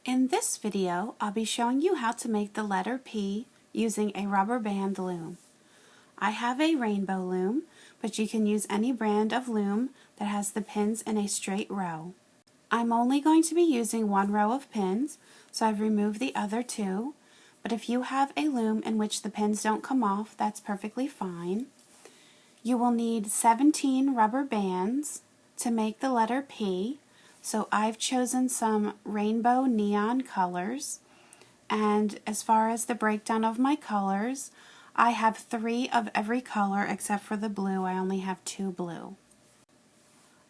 In this video, I'll be showing you how to make the letter P using a rubber band loom. I have a rainbow loom, but you can use any brand of loom that has the pins in a straight row. I'm only going to be using one row of pins, so I've removed the other two, but if you have a loom in which the pins don't come off, that's perfectly fine. You will need 17 rubber bands to make the letter P. So I've chosen some rainbow neon colors, and as far as the breakdown of my colors, I have 3 of every color except for the blue. I only have 2 blue.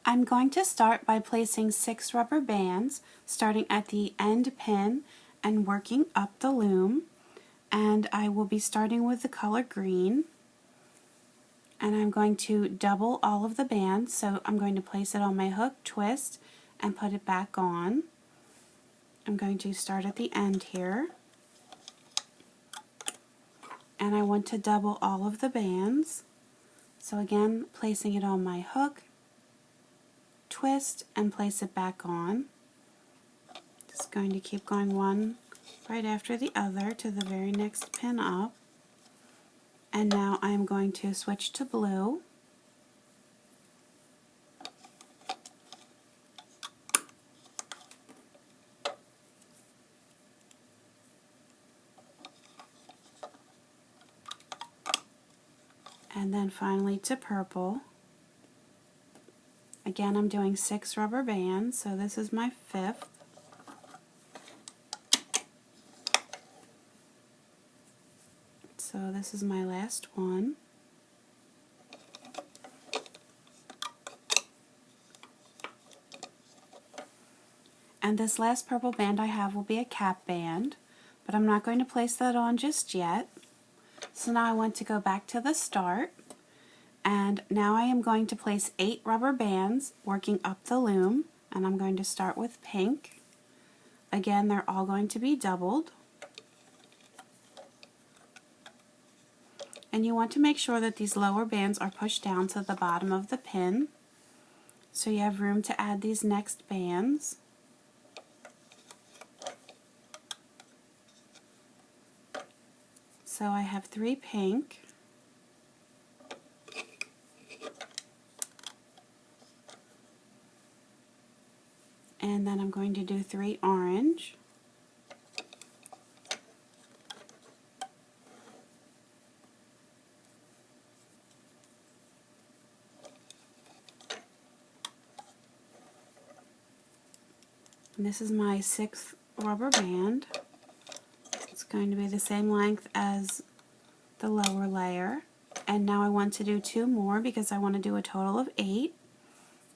I'm going to start by placing 6 rubber bands, starting at the end pin and working up the loom, and I will be starting with the color green. And I'm going to double all of the bands, so I'm going to place it on my hook, twist, and put it back on. I'm going to start at the end here, and I want to double all of the bands. So again, placing it on my hook, twist, and place it back on. Just going to keep going one right after the other to the very next pin up. And now I'm going to switch to blue. And then finally to purple. Again, I'm doing 6 rubber bands, so this is my 5th. So this is my last one. And this last purple band I have will be a cap band, but I'm not going to place that on just yet. So now I want to go back to the start, and now I am going to place 8 rubber bands working up the loom, and I'm going to start with pink. Again, they're all going to be doubled. And you want to make sure that these lower bands are pushed down to the bottom of the pin, so you have room to add these next bands. So I have 3 pink, and then I'm going to do 3 orange, and this is my 6th rubber band. It's going to be the same length as the lower layer, and now I want to do 2 more because I want to do a total of 8,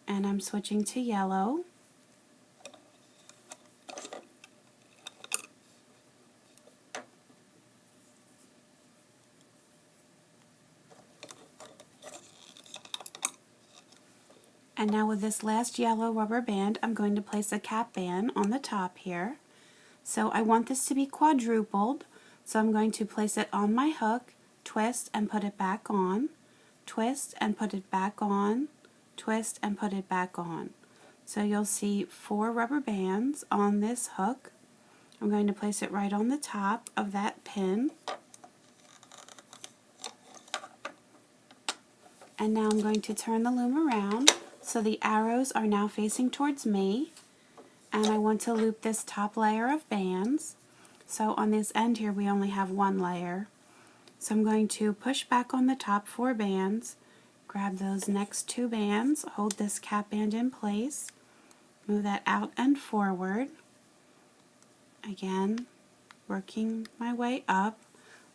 and I'm switching to yellow. And now with this last yellow rubber band, I'm going to place a cap band on the top here. So I want this to be quadrupled, so I'm going to place it on my hook, twist, and put it back on, twist, and put it back on, twist, and put it back on. So you'll see 4 rubber bands on this hook. I'm going to place it right on the top of that pin. And now I'm going to turn the loom around so the arrows are now facing towards me. And I want to loop this top layer of bands. So on this end here we only have 1 layer. So I'm going to push back on the top 4 bands, grab those next 2 bands, hold this cap band in place, move that out and forward. Again, working my way up.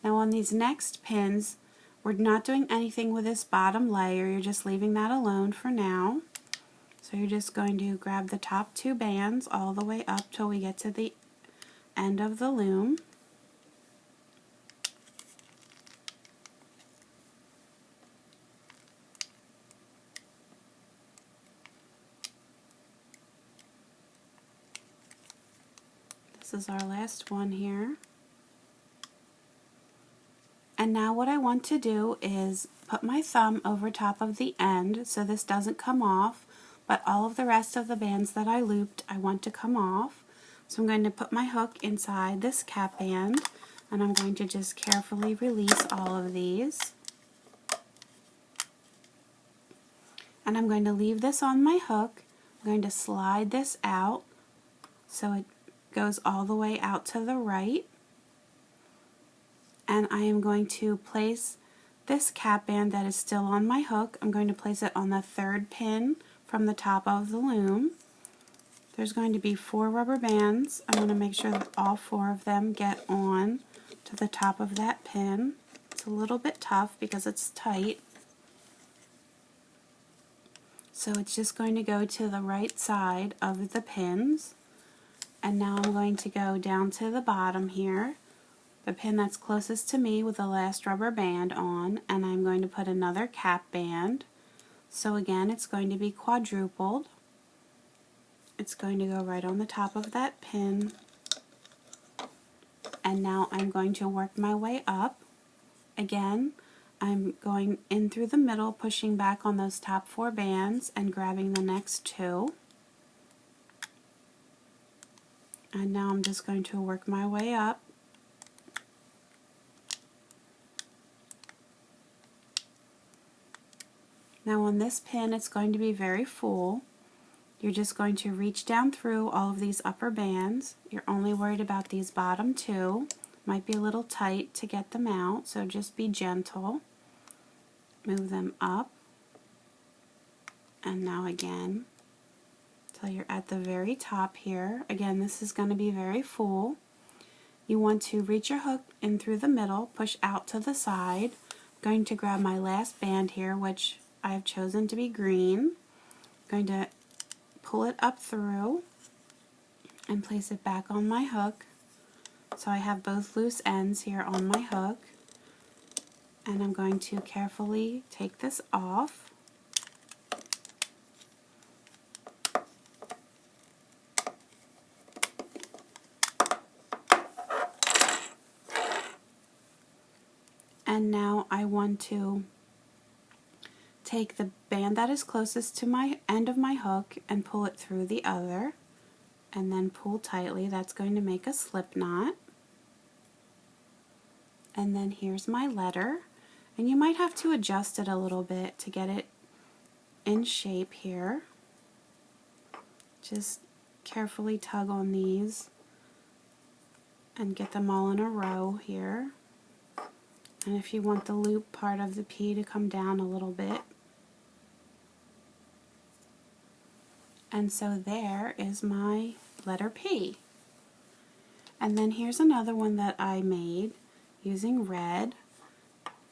Now on these next pins, we're not doing anything with this bottom layer, you're just leaving that alone for now. So you're just going to grab the top 2 bands all the way up till we get to the end of the loom. This is our last one here. And now what I want to do is put my thumb over top of the end so this doesn't come off, but all of the rest of the bands that I looped I want to come off. So I'm going to put my hook inside this cap band, and I'm going to just carefully release all of these. And I'm going to leave this on my hook. I'm going to slide this out so it goes all the way out to the right. And I am going to place this cap band that is still on my hook. I'm going to place it on the third pin from the top of the loom. There's going to be 4 rubber bands. I'm going to make sure that all 4 of them get on to the top of that pin. It's a little bit tough because it's tight. So it's just going to go to the right side of the pins. And now I'm going to go down to the bottom here, the pin that's closest to me with the last rubber band on, and I'm going to put another cap band. So again, it's going to be quadrupled. It's going to go right on the top of that pin. And now I'm going to work my way up. Again, I'm going in through the middle, pushing back on those top 4 bands and grabbing the next 2. And now I'm just going to work my way up. Now on this pin, it's going to be very full. You're just going to reach down through all of these upper bands. You're only worried about these bottom 2. Might be a little tight to get them out, so just be gentle. Move them up. And now again, till you're at the very top here. Again, this is going to be very full. You want to reach your hook in through the middle, push out to the side. I'm going to grab my last band here, which I have chosen to be green. I'm going to pull it up through and place it back on my hook. So I have both loose ends here on my hook. And I'm going to carefully take this off. And now I want to take the band that is closest to my end of my hook and pull it through the other, and then pull tightly. That's going to make a slip knot. And then here's my letter, and you might have to adjust it a little bit to get it in shape here. Just carefully tug on these and get them all in a row here. And if you want the loop part of the P to come down a little bit. And so there is my letter P. And then here's another one that I made using red.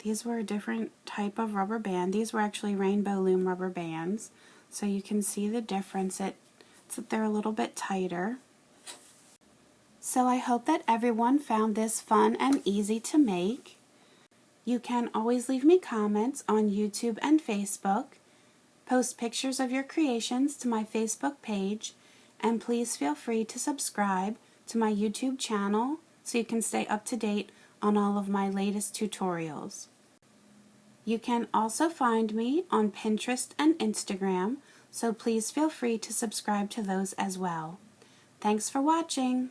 These were a different type of rubber band. These were actually rainbow loom rubber bands. So you can see the difference. It's that they're a little bit tighter. So I hope that everyone found this fun and easy to make. You can always leave me comments on YouTube and Facebook. Post pictures of your creations to my Facebook page, and please feel free to subscribe to my YouTube channel so you can stay up to date on all of my latest tutorials. You can also find me on Pinterest and Instagram, so please feel free to subscribe to those as well. Thanks for watching!